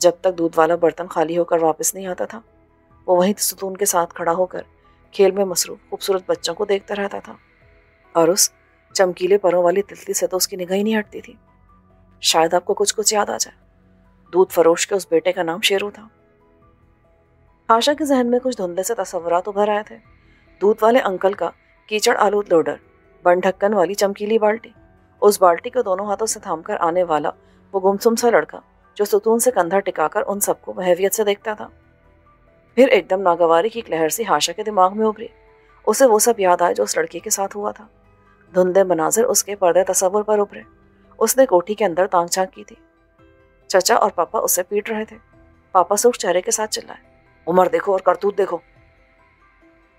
جب تک دودھ والا برتن خالی ہو کر واپس نہیں آتا تھا وہ وہیں ستون کے ساتھ کھڑا ہو کر کھیل میں مصروف خوبصورت بچوں کو دیکھتا رہتا تھا، اور اس چمکیلے پروں والی تلتی سے تو اس کی نگاہ ہی نہیں ہٹتی تھی۔ شاید آپ کو کچھ یاد آ جائے۔ دودھ فروش کے اس بیٹے کا نام شیرو تھا۔ آشا کے ذہن میں کچھ دھندلے سے تصورات ابھر آئے تھے۔ دودھ والے انکل کا کیچڑ آلود لوڈر، بن ڈھکن والی چمکیلی بالٹی، اس بالٹی کو دونوں ہاتھوں سے تھام کر آنے والا وہ گمسم سا لڑکا جو ستون سے کندھا ٹکا کر ان سب کو محویت سے دیکھتا تھا۔ پھر ایک دم ناگواری کی ایک لہر سی آشا کے دماغ میں ابھری۔ اسے وہ سب یاد آئے جو اس لڑکی کے ساتھ ہوا تھا۔ دھندے مناظر اس کے پردے تصور پر ابھرے۔ اس نے کوٹھی کے اندر تانگ جھانک کی تھی۔ چچا اور پاپا اسے پیٹ رہے تھے۔ پاپا سرخ چہرے کے ساتھ چلائے، عمر دیکھو اور کرتوت دیکھو۔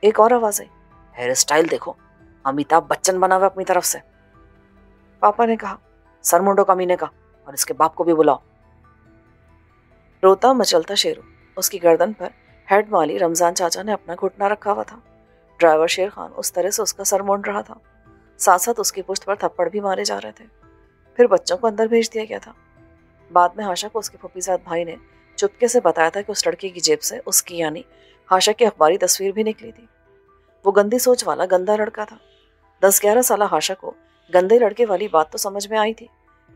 ایک اور آواز آئی، ہیئر اسٹائل دیکھو، امیتابھ بچن بنا ہوا اپنی طرف سے۔ پاپا نے کہا، سر منڈو کمینے کا، اور اس کے باپ کو بھی بلاؤ۔ روتا مچلتا شیرو، اس کی گردن پر ہیڈ مالی رمضان چاچا نے اپنا گھٹنا رکھا ہوا تھا۔ ڈرائیور شیر خان اس طرح سے اس کا سر مونڈ رہا تھا، ساتھ ساتھ اس کی پشت پر تھپڑ بھی مارے جا رہے تھے۔ پھر بچوں کو اندر بھیج دیا گیا تھا۔ بعد میں آشا کو اس کے پھوپھی زاد بھائی نے چپکے سے بتایا تھا کہ اس لڑکی کی جیب سے اس کی یعنی آشا کی اخباری تصویر بھی نکلی تھی۔ وہ گندی سوچ والا گندا لڑکا تھا۔ 10-11 سالہ آشا کو گندے لڑکے والی بات تو سمجھ میں آئی تھی،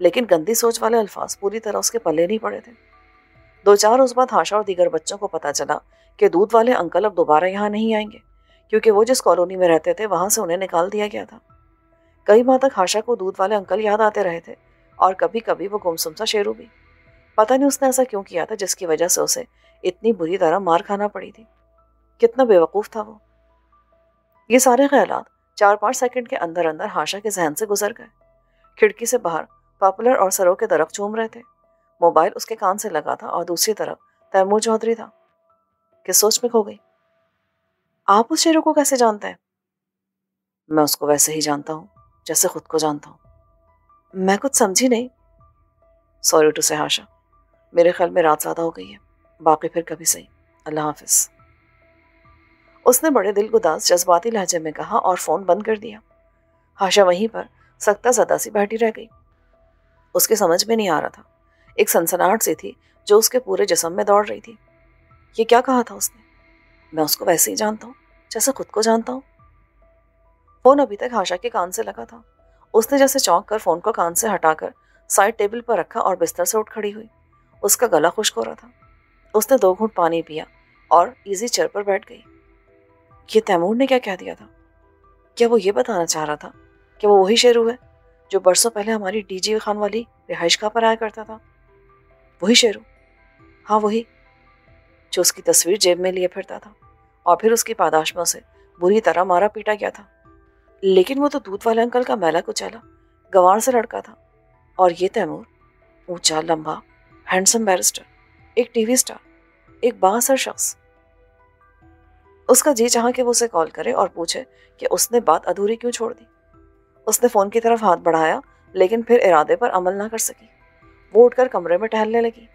لیکن گندی سوچ والے الفاظ پوری طرح اس کے پلے نہیں پڑے تھے۔ 2-4 روز بعد آشا اور دیگر بچوں کو پتا چلا کہ دودھ والے انکل اب دوبارہ یہاں نہیں آئیں گے، کیونکہ وہ جس کالونی میں رہتے تھے وہاں سے انہیں نکال دیا گیا تھا۔ کئی ماہ تک آشا کو دودھ والے انکل یاد آتے رہے تھے، اور کبھی کبھی وہ گمسم سا شیرو بھی۔ پتہ نہیں اس نے ایسا کیوں کیا تھا جس کی وجہ سے اسے اتنی بری طرح مار کھانا پڑی تھی۔ کتنا بے وقوف تھا وہ۔ یہ سارے خیالات 4-5 سیکنڈ کے اندر اندر آشا کے ذہن سے گزر گئے۔ کھڑکی سے باہر پاپولر اور سروں کے درخت چوم رہے تھے۔ موبائل اس کے کان سے لگا تھا اور دوسری طرف تیمور چودھری تھا۔ کس سوچ میں کھو گئی؟ آپ اس شیرو کو کیسے جانتے ہیں؟ میں اس کو ویسے ہی جانتا ہوں جیسے خود کو جانتا ہوں۔ میں کچھ سمجھی نہیں۔ سوری ٹو سے آشا، میرے خیال میں رات زیادہ ہو گئی ہے، باقی پھر کبھی صحیح، اللہ حافظ۔ اس نے بڑے دل گداز جذباتی لہجے میں کہا اور فون بند کر دیا۔ آشا وہیں پر سکتا زدہ سی بیٹھی رہ گئی۔ اس کے سمجھ میں نہیں آ رہا تھا، ایک سنسناہٹ سی تھی جو اس کے پورے جسم میں دوڑ رہی تھی۔ یہ کیا کہا تھا اس نے؟ میں اس کو ویسے ہی جانتا ہوں جیسے خود کو جانتا ہوں۔ فون ابھی تک آشا کے کان سے لگا تھا۔ اس نے جیسے چونک کر فون کو کان سے ہٹا کر سائڈ ٹیبل پر رکھا اور بستر سے اٹھ کھڑی ہوئی۔ اس کا گلا خشک ہو رہا تھا۔ اس نے 2 گھونٹ پانی پیا اور ایزی چیئر پر بیٹھ گئی۔ یہ تیمور نے کیا کہہ دیا تھا؟ کیا وہ یہ بتانا چاہ رہا تھا کہ وہ وہی شیرو ہے جو برسوں پہلے ہماری ڈی جی خان والی رہائش گاہ پر آیا کرتا تھا؟ وہی شیرو؟ ہاں وہی، جو اس کی تصویر جیب میں لیے پھرتا تھا اور پھر اس کی پاداش میں اسے بری طرح مارا پیٹا گیا تھا۔ لیکن وہ تو دودھ والے انکل کا میلا کچیلا گوار سے لڑکا تھا، اور یہ تیمور اونچا لمبا ہینڈسم بیرسٹر، ایک ٹی وی اسٹار، ایک بااثر شخص۔ اس کا جی چاہا کہ وہ اسے کال کرے اور پوچھے کہ اس نے بات ادھوری کیوں چھوڑ دی۔ اس نے فون کی طرف ہاتھ بڑھایا لیکن پھر ارادے پر عمل نہ کر سکی۔ وہ اٹھ کر کمرے میں ٹہلنے لگی۔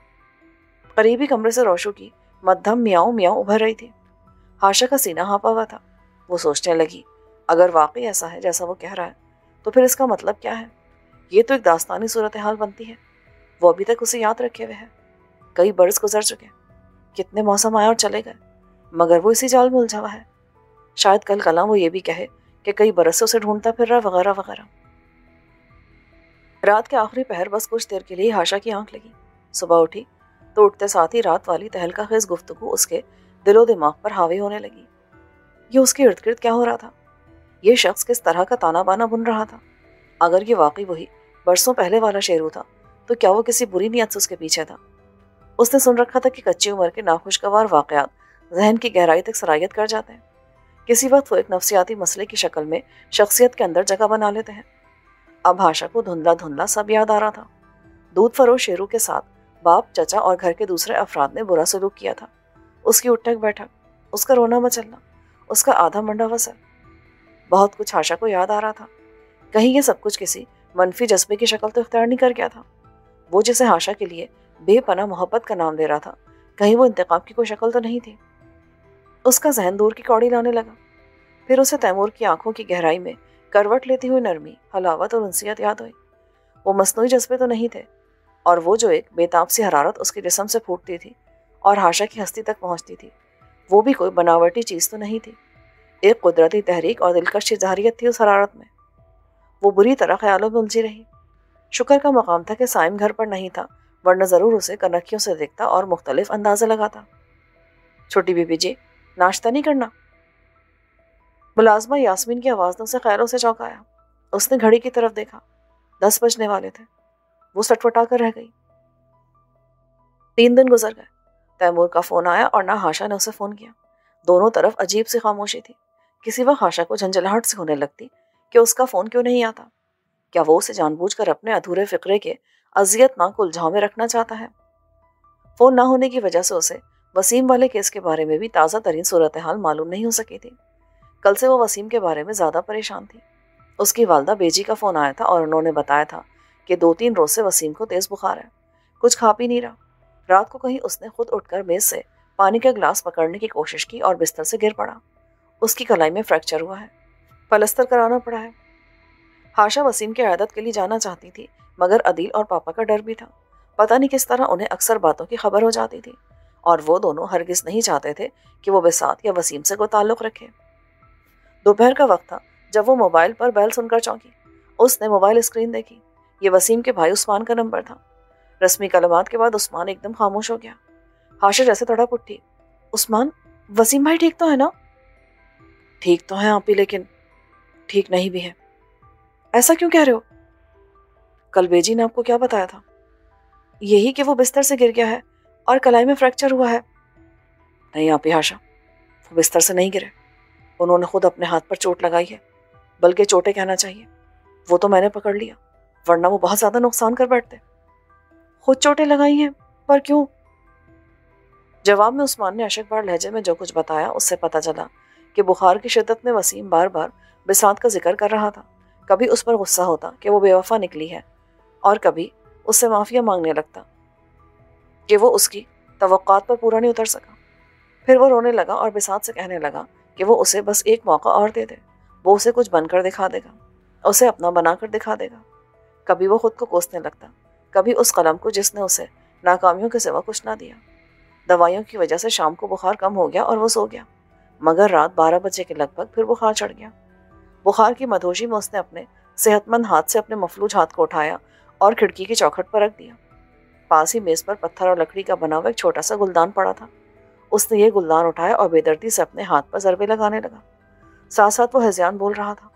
قریبی کمرے سے روشو کی مدھم میاؤں میاؤں ابھر رہی تھی۔ آشا کا سینہ ہانپا ہوا تھا۔ وہ سوچنے لگی، اگر واقعی ایسا ہے جیسا وہ کہہ رہا ہے تو پھر اس کا مطلب کیا ہے؟ یہ تو ایک داستانی صورتحال بنتی ہے۔ وہ ابھی تک اسے یاد رکھے ہوئے ہے۔ کئی برس گزر چکے، کتنے موسم آئے اور چلے گئے، مگر وہ اسی جال میں الجھا ہوا ہے۔ شاید کل کلاں وہ یہ بھی کہے کہ کئی برس سے اسے ڈھونڈتا پھر رہا، وغیرہ وغیرہ۔ رات کے آخری پہر بس کچھ دیر کے لیے آشا کی آنکھ لگی۔ صبح اٹھی تو اٹھتے ساتھ ہی رات والی تہلکہ خیز گفتگو اس کے دل و دماغ پر حاوی ہونے لگی۔ یہ اس کے ارد گرد کیا ہو رہا تھا؟ یہ شخص کس طرح کا تانا بانا بن رہا تھا؟ اگر یہ واقعی وہی برسوں پہلے والا شیرو تھا تو کیا وہ کسی بری نیت سے اس کے پیچھے تھا؟ اس نے سن رکھا تھا کہ کچی عمر کے ناخوشگوار واقعات ذہن کی گہرائی تک سرایت کر جاتے ہیں۔ کسی وقت وہ ایک نفسیاتی مسئلے کی شکل میں شخصیت کے اندر جگہ بنا لیتے ہیں۔ اب آشا کو دھندلا دھندلا سب یاد آ رہا تھا۔ دودھ فروش شیرو کے ساتھ باپ، چچا اور گھر کے دوسرے افراد نے برا سلوک کیا تھا۔ اس کی اٹھک بیٹھک، اس کا رونا مچلنا، اس کا آدھا منڈا ہوا سر، بہت کچھ آشا کو یاد آ رہا تھا۔ کہیں یہ سب کچھ کسی منفی جذبے کی شکل تو اختیار نہیں کر گیا تھا؟ وہ جسے آشا کے لیے بے پناہ محبت کا نام دے رہا تھا، کہیں وہ انتقام کی کوئی شکل تو نہیں تھی؟ اس کا ذہن دور کی کوڑی لانے لگا۔ پھر اسے تیمور کی آنکھوں کی گہرائی میں کروٹ لیتی ہوئی نرمی، حلاوت اور انسیت یاد ہوئی۔ وہ مصنوعی جذبے تو نہیں تھے، اور وہ جو ایک بیتاب سی حرارت اس کے جسم سے پھوٹتی تھی اور ہاشا کی ہستی تک پہنچتی تھی، وہ بھی کوئی بناوٹی چیز تو نہیں تھی۔ ایک قدرتی تحریک اور دلکش ظاہریت تھی اس حرارت میں۔ وہ بری طرح خیالوں میں الجھی رہی۔ شکر کا مقام تھا کہ سائم گھر پر نہیں تھا، ورنہ ضرور اسے کنکھیوں سے دیکھتا اور مختلف اندازے لگاتا۔ چھوٹی بی بی جی، ناشتہ نہیں کرنا؟ ملازمہ یاسمین کی آواز نے اسے خیالوں سے چونکایا۔ اس نے گھڑی کی طرف دیکھا، 10 بجنے والے تھے۔ وہ سٹپٹا کر رہ گئی۔ 3 دن گزر گئے۔ تیمور کا فون آیا اور نہ ہاشا نے اسے فون کیا۔ دونوں طرف عجیب سی خاموشی تھی۔ کسی وقت ہاشا کو جھنجھلاہٹ سے ہونے لگتی کہ اس کا فون کیوں نہیں آتا۔ کیا وہ اسے جان بوجھ کر اپنے ادھورے فقرے کے اذیت ناک الجھاؤ میں رکھنا چاہتا ہے؟ فون نہ ہونے کی وجہ سے اسے وسیم والے کیس کے بارے میں بھی تازہ ترین صورتحال معلوم نہیں ہو سکی تھی۔ کل سے وہ وسیم کے بارے میں زیادہ پریشان تھی۔ اس کی والدہ بیجی کا فون آیا تھا اور انہوں نے بتایا تھا کہ 2-3 روز سے وسیم کو تیز بخار ہے، کچھ کھا پی نہیں رہا۔ رات کو کہیں اس نے خود اٹھ کر میز سے پانی کا گلاس پکڑنے کی کوشش کی اور بستر سے گر پڑا۔ اس کی کلائی میں فریکچر ہوا ہے، پلستر کرانا پڑا ہے۔ ہاشا وسیم کی عیادت کے لیے جانا چاہتی تھی، مگر عدیل اور پاپا کا ڈر بھی تھا۔ پتہ نہیں کس طرح انہیں اکثر باتوں کی خبر ہو جاتی تھی، اور وہ دونوں ہرگز نہیں چاہتے تھے کہ وہ بساط یا وسیم سے کوئی تعلق رکھے۔ دوپہر کا وقت تھا جب وہ موبائل پر بیل سن کر چونکی۔ اس نے موبائل اسکرین دیکھی۔ یہ وسیم کے بھائی عثمان کا نمبر تھا۔ رسمی کلمات کے بعد عثمان ایک دم خاموش ہو گیا۔ ہاشا جیسے تڑپ اٹھی۔ عثمان، وسیم بھائی ٹھیک تو ہے نا؟ ٹھیک تو ہیں آپ ہی، لیکن ٹھیک نہیں بھی ہے۔ ایسا کیوں کہہ رہے ہو؟ کل بیجی نے آپ کو کیا بتایا تھا؟ یہی کہ وہ بستر سے گر گیا ہے اور کلائی میں فریکچر ہوا ہے۔ نہیں آپ ہی ہاشا، وہ بستر سے نہیں گرے، انہوں نے خود اپنے ہاتھ پر چوٹ لگائی ہے، بلکہ چوٹیں کہنا چاہیے۔ وہ تو میں نے پکڑ لیا، ورنہ وہ بہت زیادہ نقصان کر بیٹھتے۔ خود چوٹیں لگائی ہیں؟ پر کیوں؟ جواب میں عثمان نے اشک بار لہجے میں جو کچھ بتایا اس سے پتہ چلا کہ بخار کی شدت میں وسیم بار بار بساط کا ذکر کر رہا تھا۔ کبھی اس پر غصہ ہوتا کہ وہ بے وفا نکلی ہے، اور کبھی اس سے معافیہ مانگنے لگتا کہ وہ اس کی توقعات پر پورا نہیں اتر سکا۔ پھر وہ رونے لگا اور بساط سے کہنے لگا کہ وہ اسے بس ایک موقع اور دے دے، وہ اسے کچھ بن کر دکھا دے گا، اسے اپنا بنا کر دکھا دے گا۔ کبھی وہ خود کو کوسنے لگتا، کبھی اس قلم کو جس نے اسے ناکامیوں کے سوا کچھ نہ دیا۔ دوائیوں کی وجہ سے شام کو بخار کم ہو گیا اور وہ سو گیا، مگر رات 12 بجے کے لگ بھگ پھر بخار چڑھ گیا۔ بخار کی مدہوشی میں اس نے اپنے صحت مند ہاتھ سے اپنے مفلوج ہاتھ کو اٹھایا اور کھڑکی کی چوکھٹ پر رکھ دیا۔ پاس ہی میز پر پتھر اور لکڑی کا بنا ہوا ایک چھوٹا سا گلدان پڑا تھا۔ اس نے یہ گلدان اٹھایا اور بے دردی سے اپنے ہاتھ پر ضربے لگانے لگا۔ ساتھ ساتھ وہ ہذیان بول رہا تھا،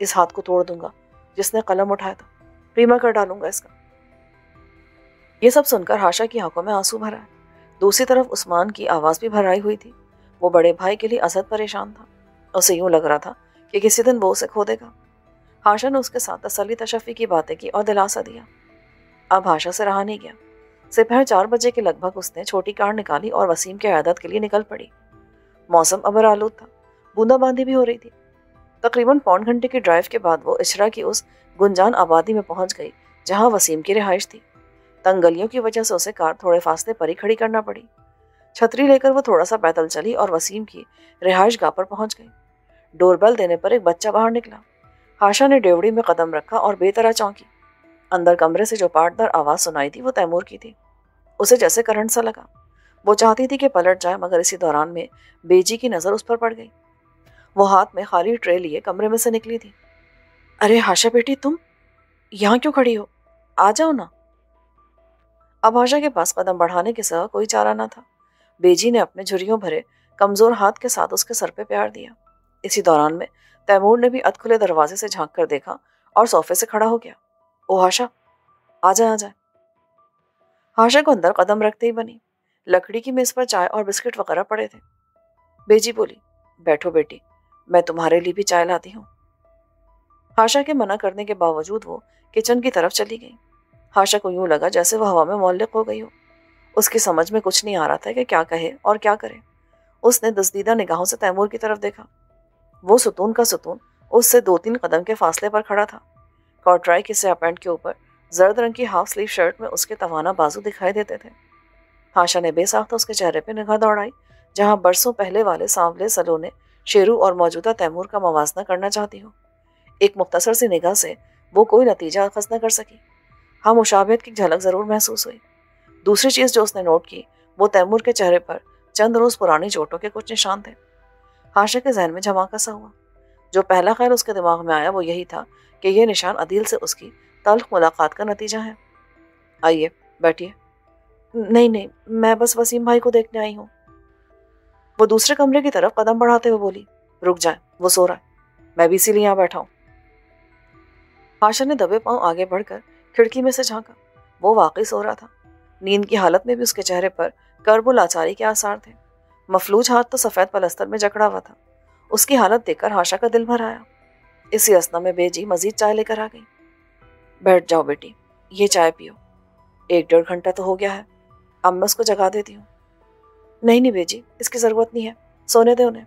اس ہاتھ کو توڑ دوں گا جس نے قلم اٹھایا تھا، ریما کر ڈالوں گا اس کا۔ یہ سب سن کر ہاشا کی آنکھوں میں آنسو بھر آئے۔ دوسری طرف عثمان کی آواز بھی بھر آئی ہوئی تھی۔ وہ بڑے بھائی کے لیے ازحد پریشان تھا۔ اسے یوں لگ رہا تھا کہ کسی دن وہ اسے کھو دے گا۔ ہاشا نے اس کے ساتھ تسلی تشفی کی باتیں کی اور دلاسا دیا۔ اب ہاشا سے رہا نہیں گیا۔ دوپہر 4 بجے کے لگ بھگ اس نے چھوٹی کار نکالی اور وسیم کی عیادت کے لیے نکل پڑی۔ موسم ابر آلود تھا، بوندا باندی بھی ہو رہی تھی۔ تقریباً 1.25 گھنٹے کی ڈرائیو کے بعد وہ اچھرا کی اس گنجان آبادی میں پہنچ گئی جہاں وسیم کی رہائش تھی۔ تنگ گلیوں کی وجہ سے اسے کار تھوڑے فاصلے پر ہی کھڑی کرنا پڑی۔ چھتری لے کر وہ تھوڑا سا پیدل چلی اور وسیم کی رہائش گاہ پر پہنچ گئی۔ ڈور بیل دینے پر ایک بچہ باہر نکلا۔ ہاشا نے ڈیوڑی میں قدم رکھا اور بے طرح چونکی۔ اندر کمرے سے جو پاٹدار آواز سنائی تھی وہ تیمور کی تھی۔ اسے جیسے کرنٹ سا لگا۔ وہ چاہتی تھی کہ پلٹ جائے، مگر اسی دوران میں بیجی کی نظر اس پر پڑ گئی۔ وہ ہاتھ میں خالی ٹرے لیے کمرے میں سے نکلی تھی۔ ارے ہاشا بیٹی، تم یہاں کیوں کھڑی ہو؟ آ جاؤ نا۔ اب ہاشا کے پاس قدم بڑھانے کے سوا کوئی چارہ نہ تھا۔ بیجی نے اپنے جھریوں بھرے کمزور ہاتھ کے ساتھ اس کے سر پہ پیار دیا۔ اسی دوران میں تیمور نے بھی ادھ کھلے دروازے سے جھانک کر دیکھا اور صوفے سے کھڑا ہو گیا۔ او ہاشا، آ جائے آ جائے۔ ہاشا کو اندر قدم رکھتے ہی بنی۔ لکڑی کی میز پر چائے اور بسکٹ وغیرہ پڑے تھے۔ بیجی بولی، بیٹھو بیٹی، میں تمہارے لیے بھی چائے لاتی ہوں۔ ہاشا کے منع کرنے کے باوجود وہ کچن کی طرف چلی گئی۔ ہاشا کو یوں لگا جیسے وہ ہوا میں معلق ہو گئی ہو۔ اس کی سمجھ میں کچھ نہیں آ رہا تھا کہ کیا کہے اور کیا کرے۔ اس نے دزدیدہ نگاہوں سے تیمور کی طرف دیکھا۔ وہ ستون کا ستون اس سے 2-3 قدم کے فاصلے پر کھڑا تھا۔ کارٹرائی کی سیاہ پینٹ کے اوپر زرد رنگ کی ہاف سلیو شرٹ میں اس کے توانا بازو دکھائی دیتے تھے۔ ہاشا نے بے ساختہ اس کے چہرے پہ نگاہ دوڑائی، جہاں برسوں پہلے والے سانولے سلونے شیرو اور موجودہ تیمور کا موازنہ کرنا چاہتی ہو۔ ایک مختصر سی نگاہ سے وہ کوئی نتیجہ اخذ نہ کر سکی۔ ہاں، مشابہت کی جھلک ضرور محسوس ہوئی۔ دوسری چیز جو اس نے نوٹ کی وہ تیمور کے چہرے پر چند روز پرانی چوٹوں کے کچھ نشان تھے۔ ہاشا کے ذہن میں جھماکا سا ہوا۔ جو پہلا خیال اس کے دماغ میں آیا وہ یہی تھا کہ یہ نشان عدیل سے اس کی تلخ ملاقات کا نتیجہ ہے۔ آئیے بیٹھیے۔ نہیں نہیں، میں بس وسیم بھائی کو دیکھنے آئی ہوں۔ وہ دوسرے کمرے کی طرف قدم بڑھاتے ہوئے بولی، رک جائیں، وہ سو رہا ہے، میں بھی اسی لیے یہاں بیٹھا ہوں۔ ہاشا نے دبے پاؤں آگے بڑھ کر کھڑکی میں سے جھانکا۔ وہ واقعی سو رہا تھا۔ نیند کی حالت میں بھی اس کے چہرے پر کرب و لاچاری کے آثار تھے۔ مفلوج ہاتھ تو سفید پلستر میں جکڑا ہوا تھا۔ اس کی حالت دیکھ کر ہاشا کا دل بھر آیا۔ اسی اثنا میں بیجی مزید چائے لے کر آ گئی۔ بیٹھ جاؤ بیٹی، یہ چائے پیو، 1-1.5 گھنٹہ تو ہو گیا ہے، اب میں اس کو جگا دیتی ہوں۔ نہیں نہیں بیجی، اس کی ضرورت نہیں ہے، سونے دے انہیں۔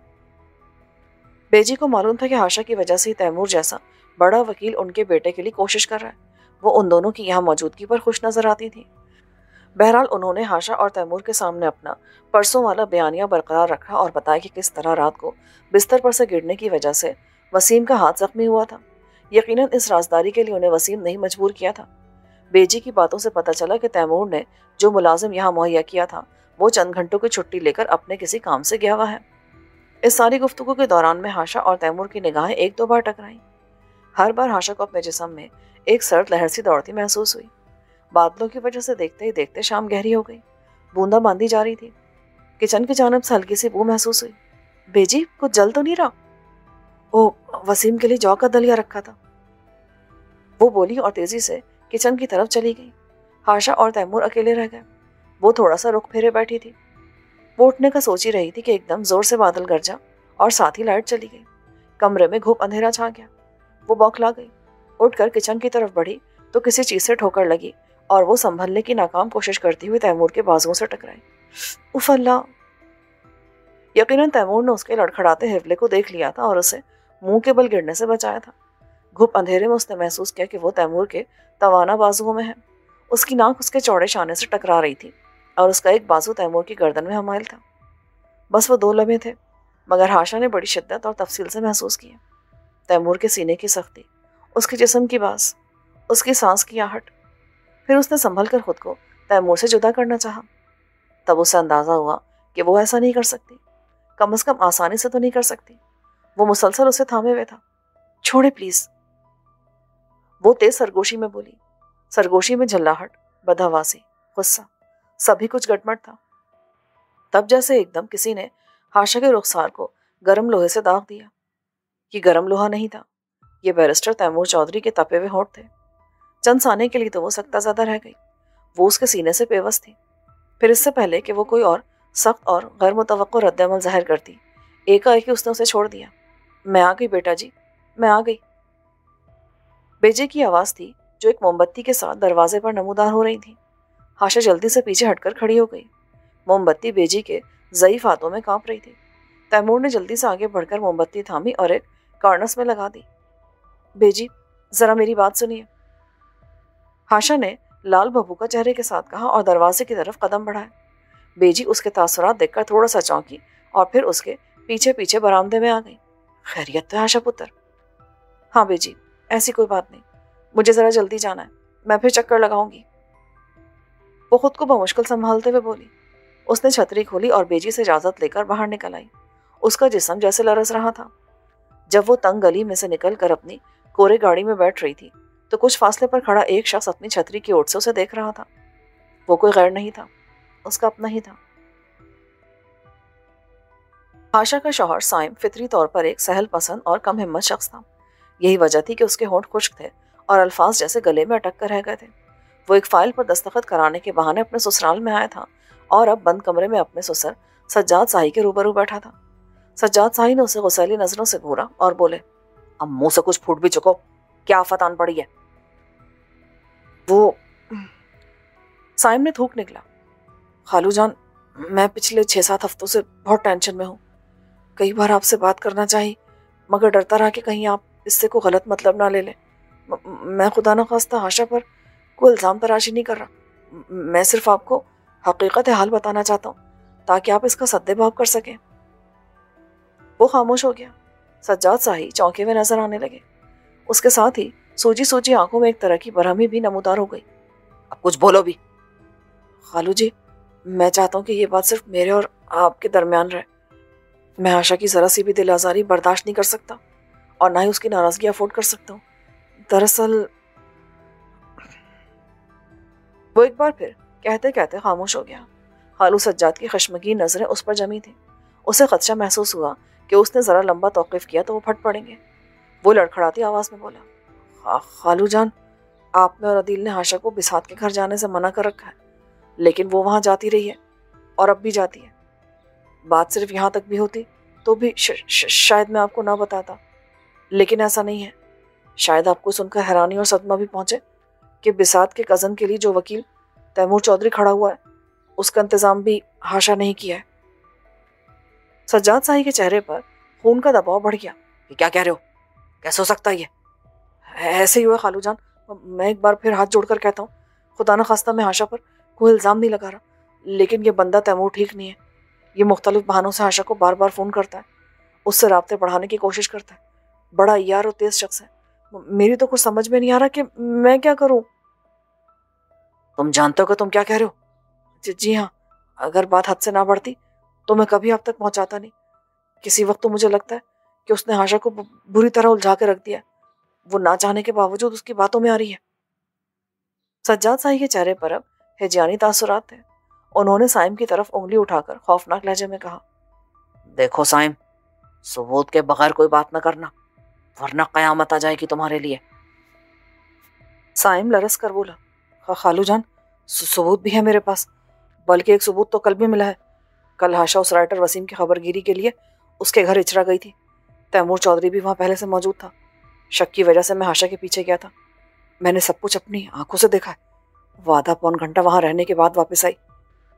بیجی کو معلوم تھا کہ ہاشا کی وجہ سے تیمور جیسا بڑا وکیل ان کے بیٹے کے لیے کوشش کر رہا ہے۔ وہ ان دونوں کی یہاں موجودگی پر خوش نظر آتی تھی۔ بہرحال انہوں نے ہاشا اور تیمور کے سامنے اپنا پرسوں والا بیانیہ برقرار رکھا اور بتایا کہ کس طرح رات کو بستر پر سے گرنے کی وجہ سے وسیم کا ہاتھ زخمی ہوا تھا۔ یقیناً اس رازداری کے لیے انہیں وسیم نہیں مجبور کیا تھا۔ بیجی کی باتوں سے پتہ چلا کہ تیمور نے جو ملازم یہاں مہیا کیا تھا وہ چند گھنٹوں کی چھٹی لے کر اپنے کسی کام سے گیا ہوا ہے۔ اس ساری گفتگو کے دوران میں ہاشا اور تیمور کی نگاہیں 1-2 بار ٹکرائیں۔ ہر بار ہاشا کو اپنے جسم میں ایک سرد لہر سی دوڑتی محسوس ہوئی۔ بادلوں کی وجہ سے دیکھتے ہی دیکھتے شام گہری ہو گئی۔ بوندا باندی جا رہی تھی۔ کچن کی جانب سے ہلکی سی بو محسوس ہوئی۔ بیجی، کچھ جل تو نہیں رہا؟ او، وسیم کے لیے جو کا دلیا رکھا تھا، وہ بولی اور تیزی سے کچن کی طرف چلی گئی۔ ہاشا اور تیمور اکیلے رہ گئے۔ وہ تھوڑا سا رخ پھیرے بیٹھی تھی۔ وہ اٹھنے کا سوچ ہی رہی تھی کہ ایک دم زور سے بادل گرجا اور ساتھ ہی لائٹ چلی گئی۔ کمرے میں گھوپ اندھیرا چھا گیا۔ وہ بوکھلا گئی۔ اٹھ کر کچن کی طرف بڑھی تو کسی چیز سے ٹھوکر لگی اور وہ سنبھلنے کی ناکام کوشش کرتی ہوئی تیمور کے بازوؤں سے ٹکرائی۔ اف اللہ! یقیناً تیمور نے اس کے لڑکھڑاتے حوالے کو دیکھ لیا تھا اور اسے منہ کے بل گرنے سے بچایا تھا۔ گھپ اندھیرے میں اس نے محسوس کیا کہ وہ تیمور کے توانا بازوؤں میں ہے۔ اس کی ناک اس کے چوڑے شانے سے ٹکرا رہی تھی اور اس کا ایک بازو تیمور کی گردن میں حمائل تھا۔ بس وہ 2 لمحے تھے، مگر ہاشا نے بڑی شدت اور تفصیل سے محسوس کیا۔ تیمور کے سینے کی سختی، اس کے جسم کی باس، اس کی سانس کی آہٹ۔ پھر اس نے سنبھل کر خود کو تیمور سے جدا کرنا چاہا۔ تب اسے اندازہ ہوا کہ وہ ایسا نہیں کر سکتی، کم از کم آسانی سے تو نہیں کر سکتی۔ وہ مسلسل اسے تھامے ہوئے تھا۔ چھوڑے پلیز، وہ تیز سرگوشی میں بولی۔ سرگوشی میں جھلاہٹ، بدحواسی، غصہ، سبھی کچھ گٹمٹ تھا۔ تب جیسے ایک دم کسی نے ہاشا کے رخسار کو گرم لوہے سے داغ دیا۔ یہ گرم لوہا نہیں تھا، یہ بیرسٹر تیمور چودھری کے تپے ہوئے ہونٹ تھے۔ چند ثانے کے لیے تو وہ سکتہ زدہ رہ گئی۔ وہ اس کے سینے سے پیوست تھی۔ پھر اس سے پہلے کہ وہ کوئی اور سخت اور غیر متوقع رد عمل ظاہر کرتی، ایک اس نے اسے چھوڑ دیا۔ میں آ گئی بیٹا جی، میں آ گئی۔ بیجے کی آواز تھی جو ایک موم بتی کے ساتھ دروازے پر نمودار ہو رہی تھی۔ ہاشا جلدی سے پیچھے ہٹ کر کھڑی ہو گئی۔ موم بتی بیجی کے ضعیف ہاتھوں میں کانپ رہی تھی۔ تیمور نے جلدی سے آگے بڑھ کر موم بتی تھامی اور ایک کارنس میں لگا دی۔ بیجی، ذرا میری بات سنیے، ہاشا نے لال بھبوکا چہرے کے ساتھ کہا اور دروازے کی طرف قدم بڑھائے۔ بیجی اس کے تاثرات دیکھ کر تھوڑا سا چونکی اور پھر اس کے پیچھے پیچھے برآمدے میں آ گئی۔ خیریت تو ہے ہاشا پتر؟ ہاں بیجی، ایسی کوئی بات نہیں، مجھے ذرا جلدی جانا ہے، میں پھر چکر لگاؤں گی۔ وہ خود کو بمشکل سنبھالتے ہوئے بولی۔ اس نے چھتری کھولی اور بیجی سے اجازت لے کر باہر نکل آئی۔ اس کا جسم جیسے لرز رہا تھا۔ جب وہ تنگ گلی میں سے نکل کر اپنی کورے گاڑی میں بیٹھ رہی تھی تو کچھ فاصلے پر کھڑا ایک شخص اپنی چھتری کی اوٹ سے اسے دیکھ رہا تھا۔ وہ کوئی غیر نہیں تھا، اس کا اپنا ہی تھا۔ ہاشا کا شوہر سائم فطری طور پر ایک سہل پسند اور کم ہمت شخص تھا۔ یہی وجہ تھی کہ اس کے ہونٹ خشک تھے اور الفاظ جیسے گلے میں اٹک کر رہ گئے تھے۔ وہ ایک فائل پر دستخط کرانے کے بہانے اپنے سسرال میں آیا تھا اور اب بند کمرے میں اپنے سسر سجاد شاہی کے روبرو بیٹھا تھا۔ سجاد شاہی نے اسے غصیلی نظروں سے گھورا اور بولے، اب منہ سے کچھ پھوٹ بھی چکو، کیا آفت آن پڑی ہے؟ وہ سائم نے تھوک نکلا، خالو جان، میں پچھلے 6-7 ہفتوں سے بہت ٹینشن میں ہوں۔ کئی بار آپ سے بات کرنا چاہی مگر ڈرتا رہا کہ کہیں آپ اس سے کوئی غلط مطلب نہ لے لیں۔ میں خدا نخواستہ ہاشا پر کوئی الزام تراشی نہیں کر رہا، میں صرف آپ کو حقیقت حال بتانا چاہتا ہوں تاکہ آپ اس کا سدباب کر سکیں۔ وہ خاموش ہو گیا۔ سجاد شاہی چونکے ہوئے نظر آنے لگے۔ اس کے ساتھ ہی سوجی سوجی آنکھوں میں ایک طرح کی برہمی بھی نمودار ہو گئی۔ اب کچھ بولو بھی۔ خالو جی، میں چاہتا ہوں کہ یہ بات صرف میرے اور آپ کے درمیان رہے۔ میں آشا کی ذرا سی بھی دل آزاری برداشت نہیں کر سکتا اور نہ ہی اس کی ناراضگی افورڈ کر سکتا ہوں۔ دراصل وہ ایک بار پھر کہتے کہتے خاموش ہو گیا۔ خالو سجاد کی خشمگین نظریں اس پر جمی تھیں۔ اسے خدشہ محسوس ہوا کہ اس نے ذرا لمبا توقف کیا تو وہ پھٹ پڑیں گے۔ وہ لڑکھڑاتی آواز میں بولا، خالو جان، آپ نے اور عدیل نے آشا کو بساط کے گھر جانے سے منع کر رکھا ہے، لیکن وہ وہاں جاتی رہی ہے اور اب بھی جاتی ہے۔ بات صرف یہاں تک بھی ہوتی تو بھی شاید میں آپ کو نہ بتاتا، لیکن ایسا نہیں ہے۔ شاید آپ کو سن کر حیرانی اور صدمہ بھی پہنچے کہ بساط کے کزن کے لیے جو وکیل تیمور چودھری کھڑا ہوا ہے، اس کا انتظام بھی آشا نہیں کیا ہے۔ سجاد صاحب کے چہرے پر خون کا دباؤ بڑھ گیا۔ یہ کیا کہہ رہے ہو؟ کیسے ہو سکتا ہے یہ؟ ایسے ہی ہوا خالو جان، میں ایک بار پھر ہاتھ جوڑ کر کہتا ہوں، خدا نہ خواستہ میں آشا پر کوئی الزام نہیں لگا رہا، لیکن یہ بندہ تیمور ٹھیک نہیں ہے۔ یہ مختلف بہانوں سے آشا کو بار بار فون کرتا ہے، اس سے رابطے بڑھانے کی کوشش کرتا ہے۔ بڑا عیار اور تیز شخص ہے۔ میری تو کچھ سمجھ میں نہیں آ رہا کہ میں کیا کروں۔ تم جانتے ہو کہ تم کیا کہہ رہے ہو؟ جی ہاں، اگر بات حد سے نہ بڑھتی تو میں کبھی اب تک پہنچاتا نہیں۔ کسی وقت تو مجھے لگتا ہے کہ اس نے آشا کو بری طرح الجھا کے رکھ دیا، وہ نہ چاہنے کے باوجود اس کی باتوں میں آ رہی ہے۔ سجاد صاحب کے چہرے پر اب ہجیانی تاثرات تھے۔ انہوں نے سائم کی طرف انگلی اٹھا کر خوفناک لہجے میں کہا، دیکھو سائم، ثبوت کے بغیر کوئی بات نہ کرنا، ورنہ قیامت آ جائے گی تمہارے لیے۔ سائم لرس کر بولا، خالو جان، ثبوت بھی ہے میرے پاس، بلکہ ایک ثبوت تو کل بھی ملا ہے۔ کل آشا اس رائٹر وسیم کی خبر گیری کے لیے اس کے گھر اچرا گئی تھی۔ تیمور چودھری بھی وہاں پہلے سے موجود تھا۔ شک کی وجہ سے میں آشا کے پیچھے گیا تھا۔ میں نے سب کچھ اپنی آنکھوں سے دیکھا ہے۔ وہ آدھا پون گھنٹہ وہاں رہنے کے بعد واپس آئی۔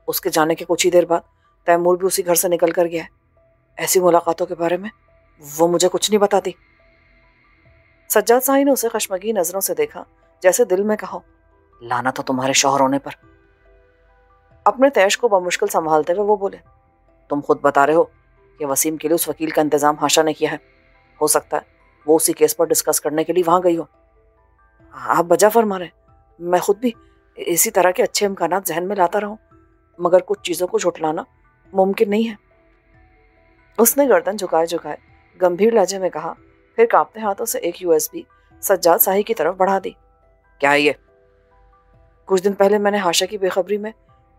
اس کے جانے کے کچھ ہی دیر بعد تیمور بھی اسی گھر سے نکل کر گیا ہے۔ ایسی ملاقاتوں کے بارے میں وہ مجھے کچھ نہیں بتاتی۔ سجاد صاحب نے اسے خشمگین نظروں سے دیکھا، جیسے دل میں کہو، لعنت ہو تمہارے شوہر ہونے پر۔ اپنے تیش کو بمشکل سنبھالتے ہوئے وہ بولے، تم خود بتا رہے ہو کہ وسیم کے لیے اس وکیل کا انتظام آشا نے کیا ہے۔ ہو سکتا ہے وہ اسی کیس پر ڈسکس کرنے کے لیے وہاں گئی ہو۔ آپ بجا فرما رہے ہیں، میں خود بھی اسی طرح کے اچھے امکانات ذہن میں لاتا رہا ہوں، مگر کچھ چیزوں کو جھٹلانا ممکن نہیں ہے۔ اس نے گردن جھکائے جھکائے گمبھیر لہجے میں کہا، پھر کانپتے ہاتھوں سے ایک USB سجاد صاحب کی طرف بڑھا دی۔ کیا ہے یہ؟ کچھ دن پہلے میں نے آشا کی بے خبری میں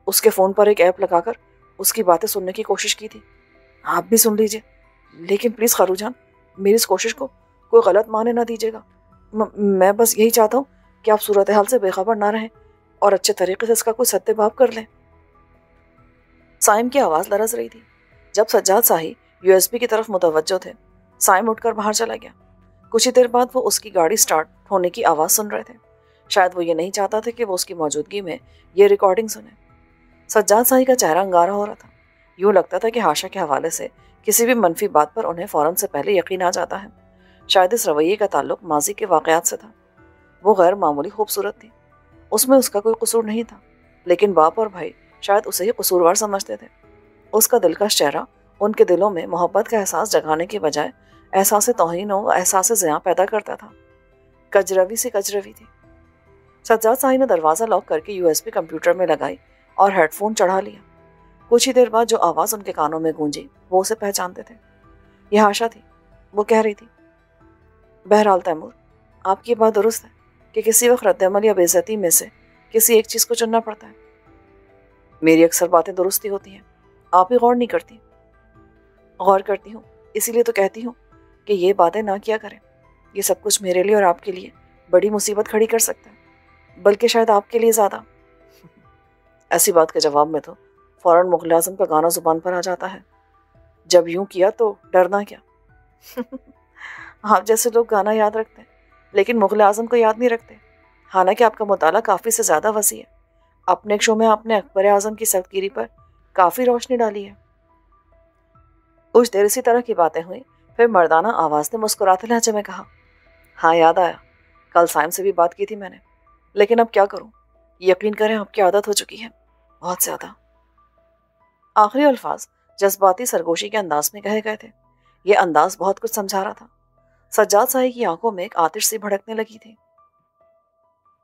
اس کے فون پر ایک ایپ لگا کر اس کی باتیں سننے کی کوشش کی تھی۔ آپ بھی سن لیجئے، لیکن پلیز خالو جان، میری اس کوشش کو کوئی غلط معنی نہ دیجیے گا۔ میں بس یہی چاہتا ہوں کہ آپ صورتحال سے بے خبر نہ رہیں اور اچھے طریقے سے اس کا کوئی سد باب کر لیں۔ سائم کی آواز لرز رہی تھی۔ جب سجاد صاحب USB کی طرف متوجہ تھے، سائم اٹھ کر باہر چلا گیا۔ کچھ ہی دیر بعد وہ اس کی گاڑی سٹارٹ ہونے کی آواز سن رہے تھے۔ شاید وہ یہ نہیں چاہتا تھا کہ وہ اس کی موجودگی میں یہ ریکارڈنگ سنیں۔ سجاد صاحب کا چہرہ انگارہ ہو رہا تھا۔ یوں لگتا تھا کہ آشا کے حوالے سے کسی بھی منفی بات پر انہیں فوراً سے پہلے یقین آ جاتا ہے۔ شاید اس رویے کا تعلق ماضی کے واقعات سے تھا۔ وہ غیر معمولی خوبصورت تھی، اس میں اس کا کوئی قصور نہیں تھا، لیکن باپ اور بھائی شاید اسے ہی قصوروار سمجھتے تھے۔ اس کا دلکش چہرہ ان کے دلوں میں محبت کا احساس جگانے کے بجائے احساس توہین و احساس زیاں پیدا کرتا تھا۔ کجروی سے کجروی تھی۔ سجاد صاحب نے دروازہ لاک کر کے USB کمپیوٹر میں لگائی اور ہیڈ فون چڑھا لیا۔ کچھ ہی دیر بعد جو آواز ان کے کانوں میں گونجی وہ اسے پہچانتے تھے۔ یہ آشا تھی۔ وہ کہہ رہی تھی، بہرحال تیمور، آپ کی بات درست ہے کہ کسی وقت رد عمل یا بے عزتی میں سے کسی ایک چیز کو چننا پڑتا ہے۔ میری اکثر باتیں درستی ہوتی ہیں، آپ ہی غور نہیں کرتی۔ غور کرتی ہوں، اسی لیے تو کہتی ہوں کہ یہ باتیں نہ کیا کریں۔ یہ سب کچھ میرے لیے اور آپ کے لیے بڑی مصیبت کھڑی کر سکتا ہے، بلکہ شاید آپ کے لیے زیادہ۔ ایسی بات کے جواب میں تو فوراً مغل اعظم کا گانا زبان پر آ جاتا ہے، جب یوں کیا تو ڈرنا کیا۔ آپ جیسے لوگ گانا یاد رکھتے ہیں لیکن مغل اعظم کو یاد نہیں رکھتے، حالانکہ آپ کا مطالعہ کافی سے زیادہ وسیع ہے۔ اپنے ایک شو میں آپ نے اکبر اعظم کی سخت گیری پر کافی روشنی ڈالی ہے۔ کچھ دیر اسی طرح کی باتیں ہوئیں، پھر مردانہ آواز نے مسکراتے لہجے میں کہا، ہاں یاد آیا، کل سائم سے بھی بات کی تھی میں نے، لیکن اب کیا کروں، یقین کریں آپ کی عادت ہو چکی ہے، بہت زیادہ۔ آخری الفاظ جذباتی سرگوشی کے انداز میں کہے گئے تھے۔ یہ انداز بہت کچھ سمجھا رہا تھا۔ سجاد صاحب کی آنکھوں میں ایک آتش سی بھڑکنے لگی تھی۔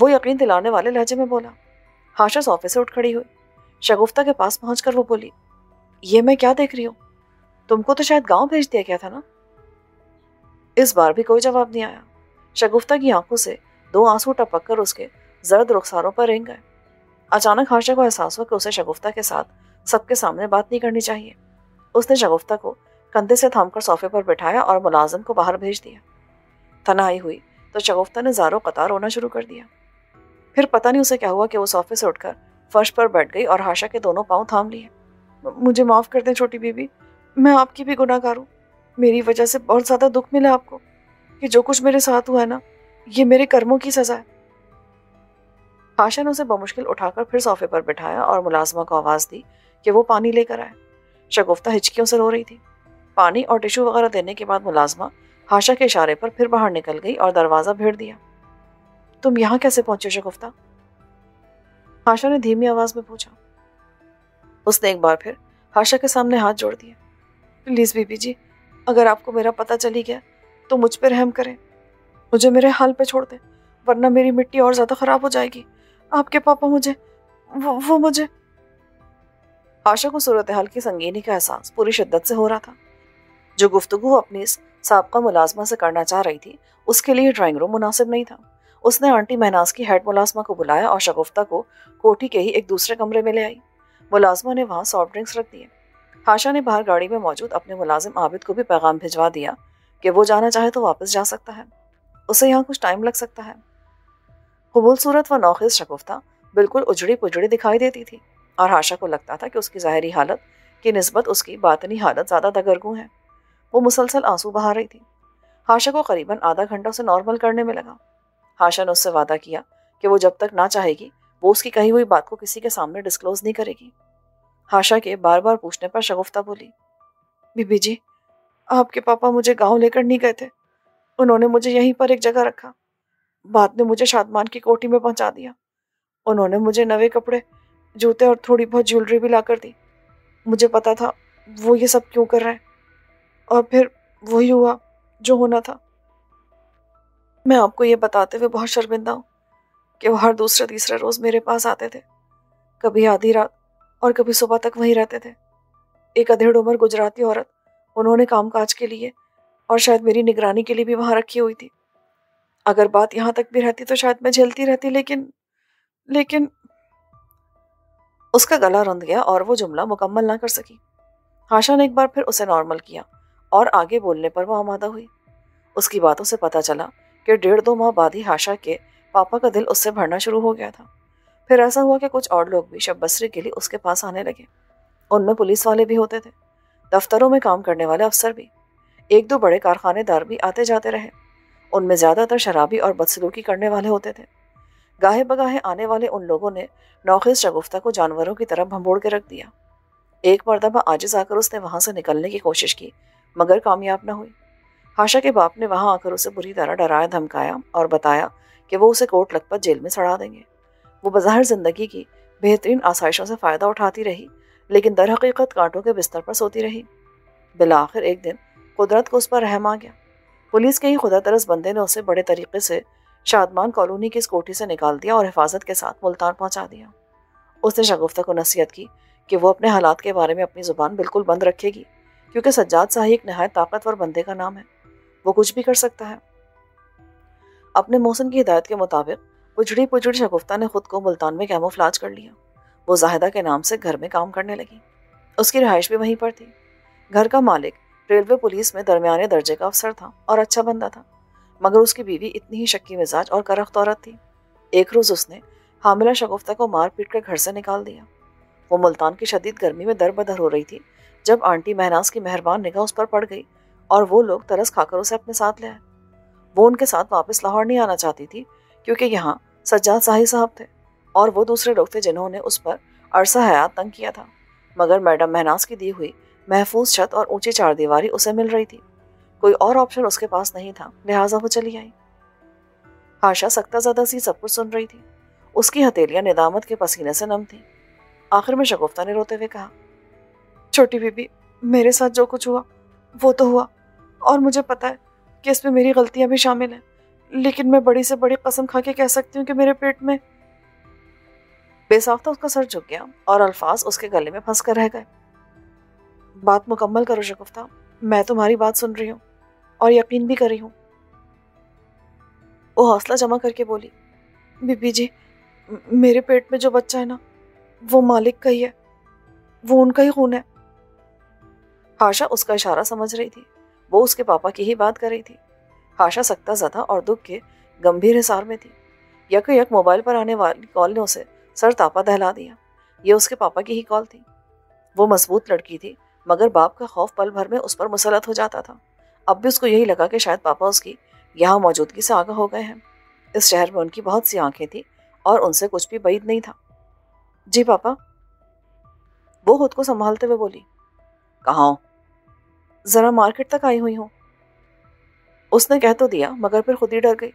وہ یقین دلانے والے لہجے میں بولا۔ ہاشا صوفے سے اٹھ کھڑی ہوئی، شگفتہ کے پاس پہنچ کر وہ بولی، یہ میں کیا دیکھ رہی ہوں؟ تم کو تو شاید گاؤں بھیج دیا گیا تھا نا؟ اس بار بھی کوئی جواب نہیں آیا۔ شگفتہ کی آنکھوں سے دو آنسو ٹپک کر اس کے زرد رخساروں پر رنگ گئے۔ اچانک ہاشا کو احساس ہوا کہ اسے شگفتہ کے ساتھ سب کے سامنے بات نہیں کرنی چاہیے۔ اس نے شگفتہ کو کندھے سے تھام کر صوفے پر بٹھایا اور ملازم کو باہر بھیج دیا۔ تنہائی ہوئی تو شگفتہ نے زاروں قطار رونا شروع کر دیا۔ پھر پتہ نہیں اسے کیا ہوا کہ وہ صوفے سے اٹھ کر فرش پر بیٹھ گئی اور ہاشا کے دونوں پاؤں تھام لیے۔ مجھے معاف کر دیں چھوٹی بیوی، میں آپ کی بھی گناہ گار ہوں۔ میری وجہ سے بہت زیادہ دکھ ملا آپ کو، کہ جو کچھ میرے ساتھ ہوا ہے نا، یہ میرے کرموں کی سزا ہے۔ ہاشا نے اسے بمشکل اٹھا کر پھر صوفے پر بٹھایا اور ملازمہ کو آواز دی کہ وہ پانی لے کر آئے۔ شگفتہ ہچکیوں سے رو رہی تھی۔ پانی اور ٹشو وغیرہ دینے کے بعد ملازمہ ہاشا کے اشارے پر پھر باہر نکل گئی اور دروازہ بھیڑ دیا۔ تم یہاں کیسے پہنچے شگفتہ؟ ہاشا نے دھیمی آواز میں پوچھا۔ اس نے ایک بار پھر ہاشا کے سامنے ہاتھ جوڑ دیے۔ پلیز بی بی جی، اگر آپ کو میرا پتہ چلی گیا تو مجھ پہ رحم کریں، مجھے میرے حال پہ چھوڑ دیں، ورنہ میری مٹی اور زیادہ خراب ہو جائے گی۔ آپ کے پاپا مجھے وہ مجھے ہاشا کو صورتحال کی سنگینی کا احساس پوری شدت سے ہو رہا تھا۔ جو گفتگو اپنی اس سابقہ ملازمہ سے کرنا چاہ رہی تھی، اس کے لیے ڈرائنگ روم مناسب نہیں تھا۔ اس نے آنٹی مہناز کی ہیڈ ملازمہ کو بلایا اور شگفتہ کو کوٹھی کے ہی ایک دوسرے کمرے میں لے آئی۔ ملازمہ نے وہاں سافٹ ڈرنکس رکھ دیے۔ ہاشا نے باہر گاڑی میں موجود اپنے ملازم عابد کو بھی پیغام بھجوا دیا کہ وہ جانا چاہے تو واپس جا سکتا ہے، اسے یہاں کچھ ٹائم لگ سکتا ہے۔ قبول صورت و نوخیز شگفتہ بالکل اجڑی پجڑی دکھائی دیتی تھی، اور ہاشا کو لگتا تھا کہ اس کی ظاہری حالت کی نسبت اس کی باطنی حالت زیادہ دگرگوں ہے۔ وہ مسلسل آنسو بہا رہی تھی۔ ہاشا کو قریباً آدھا گھنٹہ اسے نارمل کرنے میں لگا۔ ہاشا نے اس سے وعدہ کیا کہ وہ جب تک نہ چاہے گی وہ اس کی کہی ہوئی بات کو کسی کے سامنے ڈسکلوز نہیں کرے گی۔ ہاشا کے بار بار پوچھنے پر شگفتہ بولی، بی بی جی، آپ کے پاپا مجھے گاؤں لے کر نہیں گئے تھے، انہوں نے مجھے یہیں پر ایک جگہ رکھا، بعد میں مجھے شادمان کی کوٹھی میں پہنچا دیا۔ انہوں نے مجھے نوے کپڑے، جوتے اور تھوڑی بہت جیولری بھی لا کر دی۔ مجھے پتا تھا وہ یہ سب کیوں کر رہے ہیں، اور پھر وہی ہوا جو ہونا تھا۔ میں آپ کو یہ بتاتے ہوئے بہت شرمندہ ہوں کہ وہ ہر دوسرے تیسرے روز میرے پاس آتے تھے، کبھی آدھی رات اور کبھی صبح تک وہیں رہتے تھے۔ ایک ادھیڑ عمر گجراتی عورت انہوں نے کام کاج کے لیے اور شاید میری نگرانی کے لیے بھی وہاں رکھی ہوئی تھی۔ اگر بات یہاں تک بھی رہتی تو شاید میں جھیلتی رہتی، لیکن اس کا گلا رند گیا اور وہ جملہ مکمل نہ کر سکی۔ ہاشا نے ایک بار پھر اسے نارمل کیا اور آگے بولنے پر وہ آمادہ ہوئی۔ اس کی باتوں سے پتہ چلا کہ 1.5-2 ماہ بعد ہی ہاشا کے پاپا کا دل اس سے بھرنا شروع ہو گیا تھا۔ پھر ایسا ہوا کہ کچھ اور لوگ بھی شب بسری کے لیے اس کے پاس آنے لگے۔ ان میں پولیس والے بھی ہوتے تھے، دفتروں میں کام کرنے والے افسر بھی، 1-2 بڑے کارخانے دار بھی آتے جاتے رہے۔ ان میں زیادہ تر شرابی اور بدسلوکی کرنے والے ہوتے تھے۔ گاہے بگاہے آنے والے ان لوگوں نے نوخیز شگفتہ کو جانوروں کی طرح بھنبوڑ کے رکھ دیا۔ ایک مرتبہ عاجز آ کر اس نے وہاں سے نکلنے کی کوشش کی، مگر کامیاب نہ ہوئی۔ ہاشا کے باپ نے وہاں آ کر اسے بری طرح ڈرایا دھمکایا اور بتایا کہ وہ اسے کوٹ لکھپت جیل میں سڑا دیں گے۔ وہ بظاہر زندگی کی بہترین آسائشوں سے فائدہ اٹھاتی رہی، لیکن در حقیقت کانٹوں کے بستر پر سوتی رہی۔ بالآخر ایک دن قدرت کو اس پر رحم آ گیا۔ پولیس کے ہی خدا ترس بندے نے اسے بڑے طریقے سے شادمان کالونی کی اس کوٹھی سے نکال دیا اور حفاظت کے ساتھ ملتان پہنچا دیا۔ اس نے شگفتہ کو نصیحت کی کہ وہ اپنے حالات کے بارے میں اپنی زبان بالکل بند رکھے گی، کیونکہ سجاد شاہی ایک نہایت طاقتور بندے کا نام ہے، وہ کچھ بھی کر سکتا ہے۔ اپنے محسن کی ہدایت کے مطابق اجڑی پجڑی شگفتہ نے خود کو ملتان میں کیموفلاج کر لیا۔ وہ زاہدہ کے نام سے گھر میں کام کرنے لگی۔ اس کی رہائش بھی وہیں پر تھی۔ گھر کا مالک ریلوے پولیس میں درمیانے درجے کا افسر تھا اور اچھا بندہ تھا، مگر اس کی بیوی اتنی ہی شکی مزاج اور کرخت عورت تھی۔ ایک روز اس نے حاملہ شگفتہ کو مار پیٹ کر گھر سے نکال دیا۔ وہ ملتان کی شدید گرمی میں در بدر ہو رہی تھی جب آنٹی مہناز کی مہربان نگاہ اس پر پڑ گئی اور وہ لوگ ترس کھا کر اسے اپنے ساتھ لے آئے۔ وہ ان کے ساتھ واپس لاہور نہیں آنا چاہتی تھی، کیونکہ یہاں سجاد شاہی صاحب تھے اور وہ دوسرے لوگ تھے جنہوں نے اس پر عرصہ حیات تنگ کیا تھا، مگر میڈم مہناز کی دی ہوئی محفوظ چھت اور اونچی چار دیواری اسے مل رہی تھی۔ کوئی اور آپشن اس کے پاس نہیں تھا، لہٰذا وہ چلی آئی۔ ہاشا سکتہ زدہ سی سب کچھ سن رہی تھی۔ اس کی ہتھیلیاں ندامت کے پسینے سے نم تھیں۔ آخر میں شگفتہ نے روتے ہوئے کہا، چھوٹی بی بی، میرے ساتھ جو کچھ ہوا وہ تو ہوا، اور مجھے پتا ہے کہ اس میں میری غلطیاں بھی شامل ہیں، لیکن میں بڑی سے بڑی قسم کھا کے کہہ سکتی ہوں کہ میرے پیٹ میں… بے ساختہ اس کا سر جھک گیا اور الفاظ اس کے گلے میں پھنس کر رہ گئے۔ بات مکمل کرو شگفتہ، میں تمہاری بات سن رہی ہوں اور یقین بھی کر رہی ہوں۔ وہ حوصلہ جمع کر کے بولی، بی بی جی، میرے پیٹ میں جو بچہ ہے نا، وہ مالک کا ہی ہے، وہ ان کا ہی خون ہے۔ ہاشا اس کا اشارہ سمجھ رہی تھی، وہ اس کے پاپا کی ہی بات کر رہی تھی۔ ہاشا سکتہ زدہ اور دکھ کے گمبھیر حصار میں تھی۔ یک موبائل پر آنے والی کالوں سے سر تاپا دہلا دیا۔ یہ اس کے پاپا کی ہی کال تھی۔ وہ مضبوط لڑکی تھی، مگر باپ کا خوف پل بھر میں اس پر مسلط ہو جاتا تھا۔ اب بھی اس کو یہی لگا کہ شاید پاپا اس کی یہاں موجودگی سے آگاہ ہو گئے ہیں۔ اس شہر میں ان کی بہت سی آنکھیں تھیں اور ان سے کچھ بھی بعید نہیں تھا۔ جی پاپا، وہ خود کو سنبھالتے ہوئے بولی۔ کہاں ہو؟ ذرا مارکیٹ تک آئی ہوئی ہوں۔ اس نے کہہ تو دیا مگر پھر خود ہی ڈر گئی۔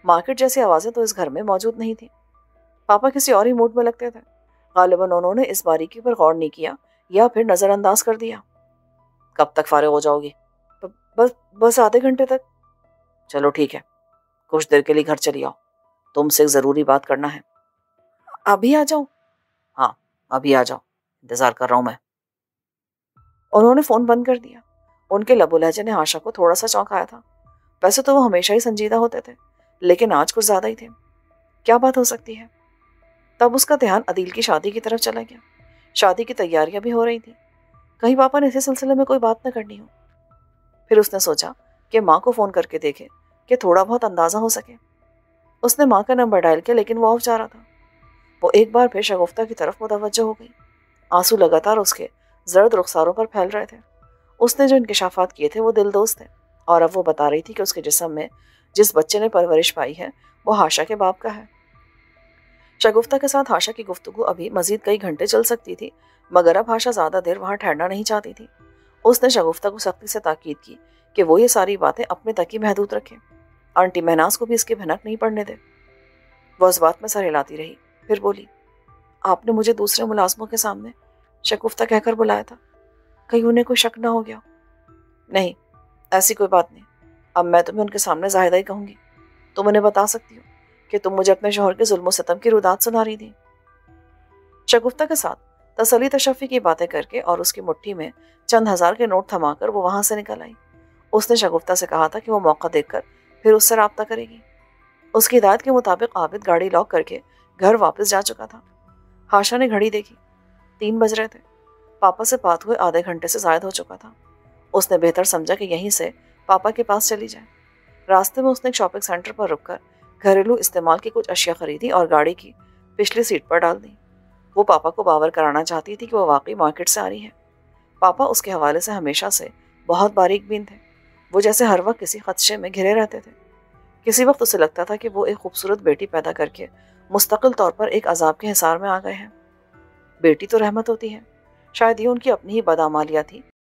مارکیٹ جیسی آوازیں تو اس گھر میں موجود نہیں تھیں۔ پاپا کسی اور ہی موڈ میں لگتے تھے۔ غالباً انہوں نے اس باریکی پر غور نہیں کیا یا پھر نظر انداز کر دیا۔ کب تک فارغ ہو جاؤ گی؟ بس آدھے گھنٹے تک۔ چلو ٹھیک ہے، کچھ دیر کے لیے گھر چلی آؤ، تم سے ایک ضروری بات کرنا ہے۔ ابھی آ جاؤں؟ ہاں ابھی آ جاؤ، انتظار کر رہا ہوں میں۔ انہوں نے فون بند کر دیا۔ ان کے لب و لہجے نے آشا کو تھوڑا سا چونکایا تھا۔ ویسے تو وہ ہمیشہ ہی سنجیدہ ہوتے تھے، لیکن آج کچھ زیادہ ہی تھے۔ کیا بات ہو سکتی ہے؟ تب اس کا دھیان عدیل کی شادی کی طرف چلا گیا۔ شادی کی تیاریاں بھی ہو رہی تھیں، کہیں پاپا نے اسی سلسلے میں کوئی بات نہ کرنی ہو۔ پھر اس نے سوچا کہ ماں کو فون کر کے دیکھے کہ تھوڑا بہت اندازہ ہو سکے۔ اس نے ماں کا نمبر ڈائل کیا، لیکن وہ آف جا رہا تھا۔ وہ ایک بار پھر شگفتہ کی طرف متوجہ ہو گئی۔ آنسو لگاتار اس کے زرد رخساروں پر پھیل رہے تھے۔ اس نے جو انکشافات کیے تھے وہ دل دوست تھے، اور اب وہ بتا رہی تھی کہ اس کے جسم میں جس بچے نے پرورش پائی ہے وہ ہاشا کے باپ کا ہے۔ شگفتہ کے ساتھ ہاشا کی گفتگو ابھی مزید کئی گھنٹے چل سکتی تھی، مگر اب ہاشا زیادہ دیر وہاں ٹھہرنا نہیں چاہتی تھی۔ اس نے شگفتہ کو سختی سے تاکید کی کہ وہ یہ ساری باتیں اپنے تک ہی محدود رکھے، آنٹی مہناز کو بھی اس کی بھنک نہیں پڑنے دے۔ وہ اس بات میں سر ہلاتی رہی، پھر بولی، آپ نے مجھے دوسرے ملازموں کے سامنے شگفتہ کہہ کر بلایا تھا، کہیں انہیں کوئی شک نہ ہو گیا؟ نہیں، ایسی کوئی بات نہیں۔ اب میں تمہیں ان کے سامنے زاہدہ ہی کہوں گی۔ تم انہیں بتا سکتی ہو کہ تم مجھے اپنے شوہر کے ظلم و ستم کی رودات سنا رہی تھی۔ شگفتہ کے ساتھ تسلی تشفی کی باتیں کر کے اور اس کی مٹھی میں چند ہزار کے نوٹ تھما کر وہ وہاں سے نکل آئی۔ اس نے شگفتہ سے کہا تھا کہ وہ موقع دیکھ کر پھر اس سے رابطہ کرے گی۔ اس کی ہدایت کے مطابق عابد گاڑی لاک کر کے گھر واپس جا چکا تھا۔ ہاشا نے گھڑی دیکھی، 3 بج رہے تھے۔ پاپا سے بات ہوئے آدھے گھنٹے سے زائد ہو چکا تھا۔ اس نے بہتر سمجھا کہ یہیں سے پاپا کے پاس چلی جائے۔ راستے میں اس نے ایک شاپنگ سینٹر پر رک کر گھریلو استعمال کی کچھ اشیاء خریدی اور گاڑی کی پچھلی سیٹ پر ڈال دی۔ وہ پاپا کو باور کرانا چاہتی تھی کہ وہ واقعی مارکیٹ سے آ رہی ہے۔ پاپا اس کے حوالے سے ہمیشہ سے بہت باریک بین تھے۔ وہ جیسے ہر وقت کسی خدشے میں گھرے رہتے تھے۔ کسی وقت اسے لگتا تھا کہ وہ ایک خوبصورت بیٹی پیدا کر کے مستقل طور پر ایک عذاب کے حصار میں آ گئے ہیں۔ بیٹی تو رحمت ہوتی ہے، شاید یہ ان کی اپنی ہی بدعمالیاں تھی